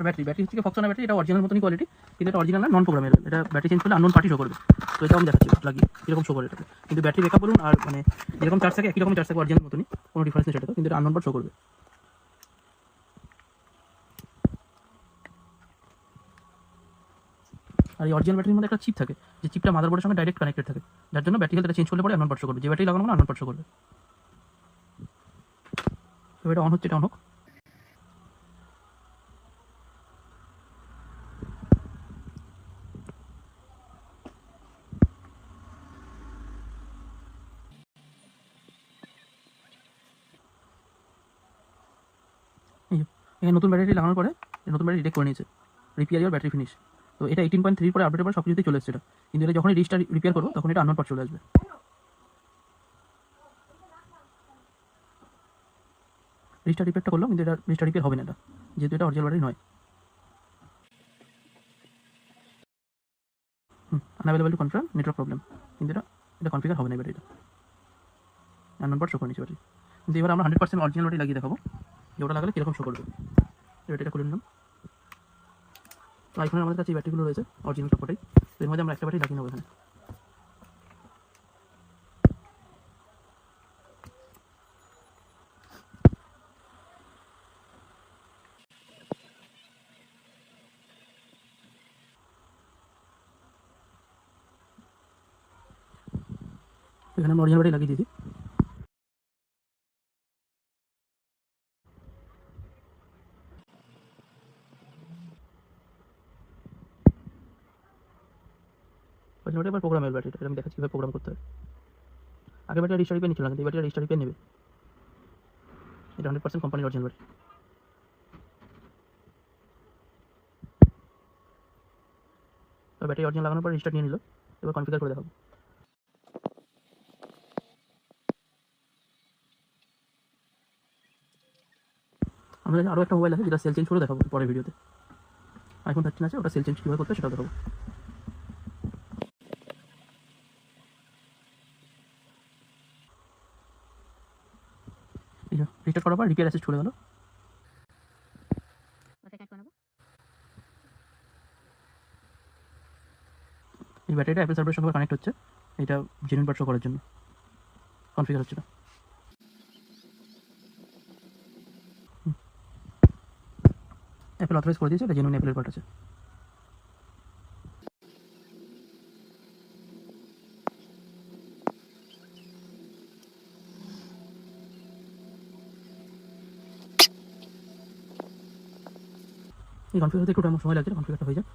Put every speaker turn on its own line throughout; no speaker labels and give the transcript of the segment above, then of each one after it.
Battery হচ্ছে ফক্সনা battery, এটা original মতনই কোয়ালিটি, কিন্তু এটা অরিজিনাল না, নন প্রোগ্রামের। এটা ব্যাটারি চেঞ্জ করলে আননোন পার্টি শো করবে। তো এটা আমি দেখাচ্ছি লাগিয়ে কীরকম শো করে এটাতে, কিন্তু ব্যাটারি ব্যাকআপ বলুন আর মানে যেরকম চার্জ থাকে একই রকম চার্জ থাকবে অরিজিনাল মতনই, কোনো ডিফারেন্স নেই সেটা তো, কিন্তু এটা আননোন পার্ট শো করবে। আর এই অরিজিনাল ব্যাটারির মধ্যে একটা চিপ থাকে, যে চিপটা মাদারবোর্ডের সঙ্গে ডাইরেক্ট কানেক্টেড থাকে, যার জন্য ব্যাটারি হেলথ চেঞ্জ করলে পরে আননোন পার্ট শো করবে, যে ব্যাটারি লাগানো না আননোন পার্ট শো করবে। তো এটা অন হচ্ছে, এটা অন হোক। এখানে নতুন ব্যাটারি লাগানোর পরে নতুন ব্যাটারি ডিটেক্ট করে নিয়েছে, রিপেয়ার ইওর ব্যাটারি ফিনিশ। তো এটা 18.3 পরে আপডেটের পরে সব কিছুতেই চলে এসেছে এটা, কিন্তু এটা যখনই রিস্টার রিপেয়ার করবো তখন এটা আননোন পার্ট চলে আসবে। রিস্টার রিপেয়ারটা করলাম, কিন্তু এটা রিস্টার রিপেয়ার হবে না, এটা যেহেতু এটা অরিজিনাল ব্যাটারি নয়। Unavailable to confirm network problem, কিন্তু এটা কনফিগার হবে না ব্যাটারিটা, আননোন পার্ট শো করে নিচ্ছে ব্যাটারি। কিন্তু এবার আমরা 100% অরিজিনাল ব্যাটারি লাগিয়ে দেখাবো যে ওটা লাগালে কীরকম শো করবে। ব্যাটারিটা খুলে নিলাম। তো আইফোনের আমাদের কাছে এই ব্যাটারিগুলো রয়েছে অরিজিনাল সবকটাই, তো এর মধ্যে আমরা একটা ব্যাটারি লাগিয়ে নেবো এখানে। এখানে আমরা অরিজিনাল ব্যাটারি লাগিয়ে দিয়েছি। অরিজিনাল ব্যাটারি এবার প্রোগ্রামের ব্যাটারিটা, আমি দেখাচ্ছি কীভাবে প্রোগ্রাম করতে হয়। আগে ব্যাটারি রিস্টার রিপেয়ার নিচ্ছিল না, কিন্তু এই ব্যাটারি রিস্টার রিপেয়ার নেবে। এটা 100% কোম্পানির অরিজিনাল ব্যাটারি। তো ব্যাটারি অরিজিনাল লাগানোর পর রিস্টার নিয়ে নিল, এবার কনফিগার করে দেখাবো। আমাদের কাছে আরও একটা মোবাইল আছে যেটা সেল চেঞ্জ করে দেখাবো পরের ভিডিওতে। আইফোন 13 আছে, ওটা সেল চেঞ্জ কীভাবে করতে সেটাও দেখাবো। এই যে রিস্টার্ট করার পর রিপেয়ার অ্যাসিস্ট চলে গেল। এই ব্যাটারিটা অ্যাপেল সার্ভারের সঙ্গে কানেক্ট হচ্ছে, এটা জেনুইন পার্ট শো করার জন্য কনফিগার হচ্ছে না। অ্যাপেল অথরাইজ করে দিয়েছে, এটা জেনুইন অ্যাপেলের পার্ট আছে। এই কনফিগার হতে একটু সময় লাগছে, কনফিগারটা হয়ে যায়।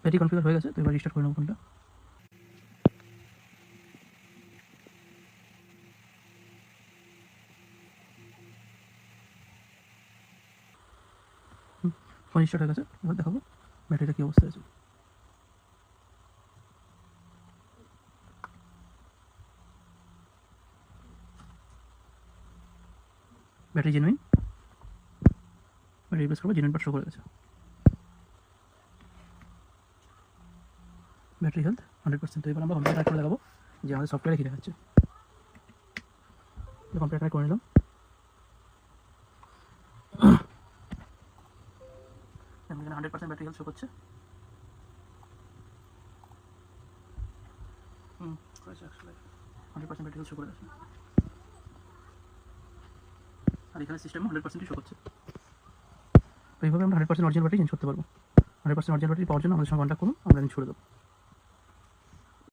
ব্যাটারি কনফিগার হয়ে গেছে, তো এবার রিস্টার্ট করে নেবো ফোনটা। ফোন রিস্টার্ট হয়ে গেছে, এবার দেখাবো ব্যাটারিটা কী অবস্থায় আছে। ব্যাটারি জেনুইন, রিপ্লেস করবো, জেনুইন পার্ট শো করে গেছে। Battery health 100%। তো এবার আমরা কম্পিউটার ট্র্যাক করে দেখাবো যে আমাদের সফটওয়্যারে কী দেখাচ্ছে। কম্পিউটার ট্র্যাক করে নিলাম। এখানে 100% ব্যাটারি হেলথ শো করছে। 100% ব্যাটারি হেলথ শো করে গেছে। আর এখানে সিস্টেম 100%ই শো করছে। তো এইভাবে আমরা 100% অরিজিনাল ব্যাটারি চেঞ্জ করতে পারবো। 100% অরিজিনাল ব্যাটারি পাওয়ার জন্য আমাদের সঙ্গে কন্ট্যাক্ট করুন, আমরা চেঞ্জ করে দেবো।